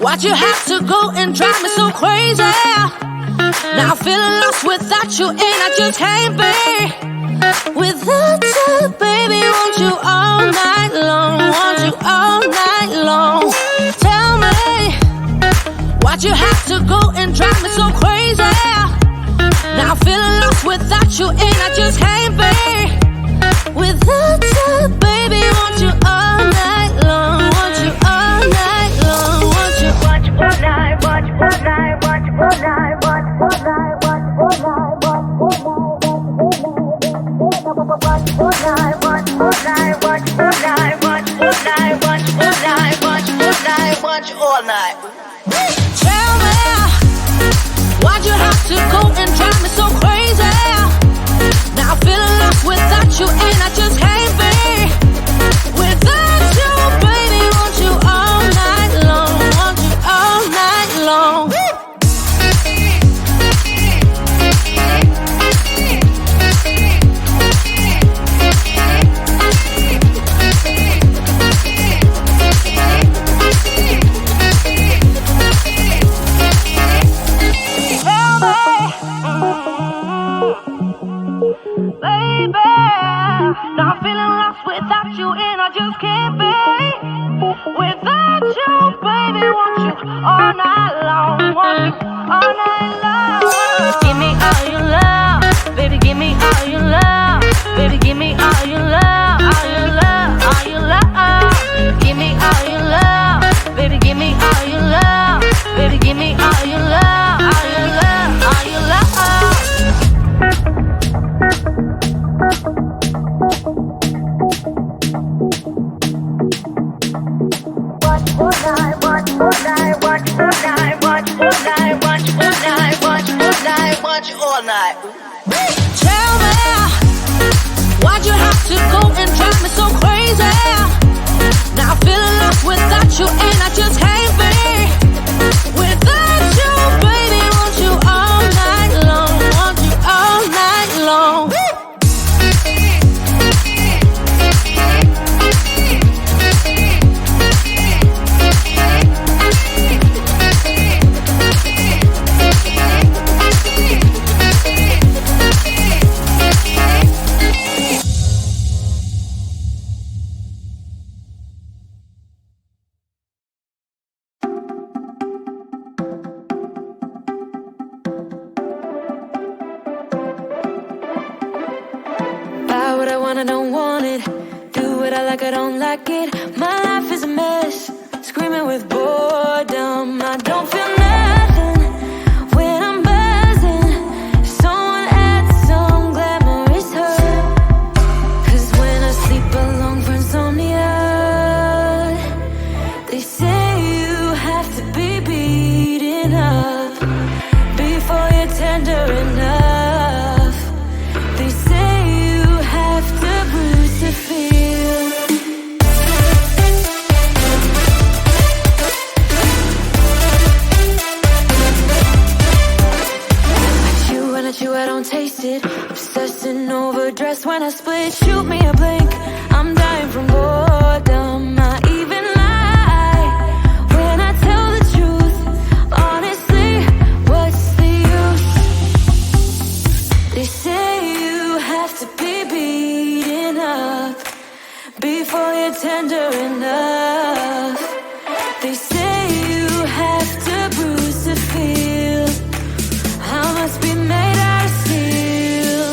Why'd you have to go and drive me so crazy? Now I'm feeling lost without you, and I just can't be without you, baby. Want you all night long, want you all night long. Tell me, why'd you have to go and drive me so crazy? Now I'm feeling lost without you, and I just can't be without you, baby. Want you all night long, want you all night long, want you. Want you all night, want you all night, want you all night, want you all night, want you all night, want you all night, want you all night, want you all night, want you all night, want you all night, want you all night, want you all night. Tell me, why'd you have to go and drive me so crazy? Now I'm feeling lost without you, and I just can't be without you, baby. Want you all night long, want you all night long. Baby, now I'm feeling lost without you, and I just can't be without you, baby. Want you all night long, want you all night long. Give me all your love, baby. Give me all your love, baby. Give me all your love, all your love, all your love. Give me all your love, baby. Give me all your love, baby. Give me all your love, all your love, all your love. All night. Tell me, why'd you have to go and drive me so crazy? Now I'm feeling lost without you, and I just can't be without you, baby. Want you all night long, want you all night long. I don't want it. Do what I like, I don't like it. My life is a mess, screaming with boredom. I don't feel nothing when I'm buzzing. Someone adds some glamorous hurt. 'Cause when I sleep alone for insomnia, they say you have to be beaten up before you're tender enough. They say you have to bruise to feel. I chew, I don't taste it. Obsessing over dress when I split. Shoot me a blink, I'm dying from boredom. I even lie when I tell the truth. Honestly, what's the use? They say you have to be beaten up before you're tender enough. They say you have to bruise to feel. I must be made out of steel.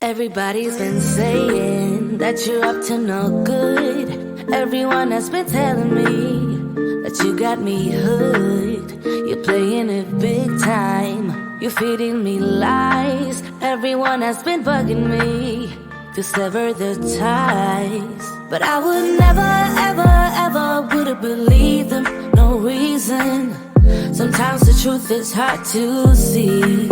Everybody's been saying that you're up to no good. Everyone has been telling me that you got me hooked. You're playing it big time. You're feeding me lies. Everyone has been bugging me to sever the ties. But I would never, ever, ever would have believed them. No reason. Sometimes the truth is hard to see.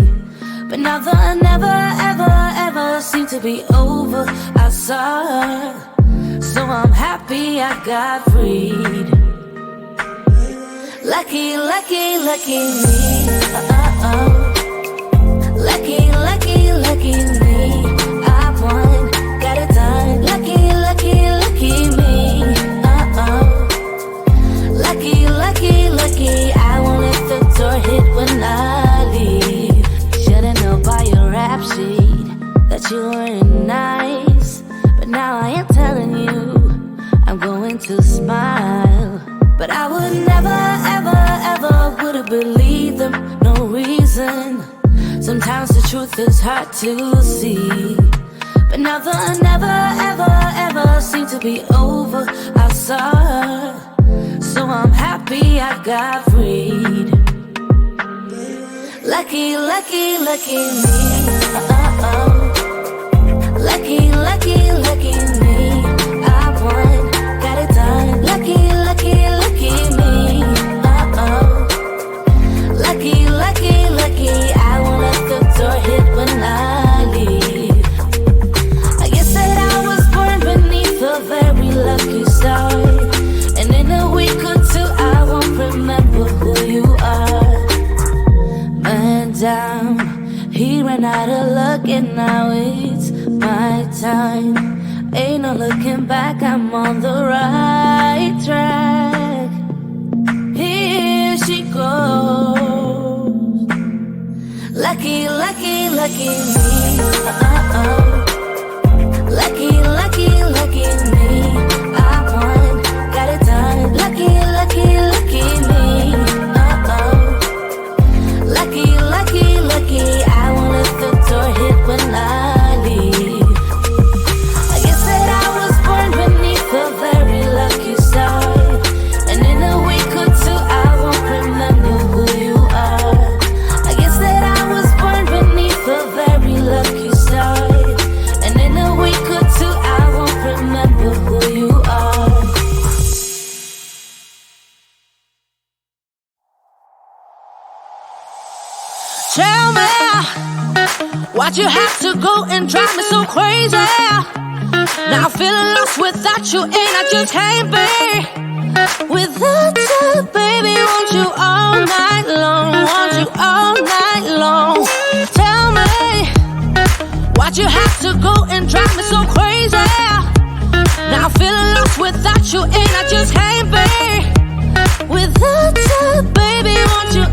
But now the never, ever, ever seem to be over. I saw her, so I'm happy I got freed. Lucky, lucky, lucky me. Lucky, lucky, lucky me. I won, got it done. Lucky, lucky, lucky me. Lucky, lucky, lucky. I won't let the door hit when I leave. Should've known by your rap sheet that you weren't nice. But now I am telling you, I'm going to smile. But I would never, ever, ever would have believed them. No reason. Sometimes the truth is hard to see. But now the never, ever, ever seem to be over. I saw her, so I'm happy I got freed. Lucky, lucky, lucky me. Lucky, lucky, lucky me. I won, got it done. Lucky, lucky, lucky me. Lucky, lucky, lucky. I won't let the door hit when I leave. I guess that I was born beneath a very lucky star. And in a week or two I won't remember who you are. Man down, he ran out of luck and now it's my time. Ain't no looking back, I'm on the right track. Here she goes. Lucky, lucky, lucky me. Lucky, lucky, lucky me. I won, got it done. Lucky, lucky, lucky me. Lucky, lucky, lucky. I won't let the door hit when I leave. I guess that I was born beneath a very lucky star. And in a week or two I won't remember who you are. I guess that I was born beneath a very lucky star. And in a week or two I won't remember who you are. Tell me, why'd you have to go and drive me so crazy? Now I'm feeling lost without you and I just can't be without you, baby. Want you all night long, want you all night long. Tell me, why'd you have to go and drive me so crazy? Now I'm feeling lost without you and I just can't be without you, baby. Want you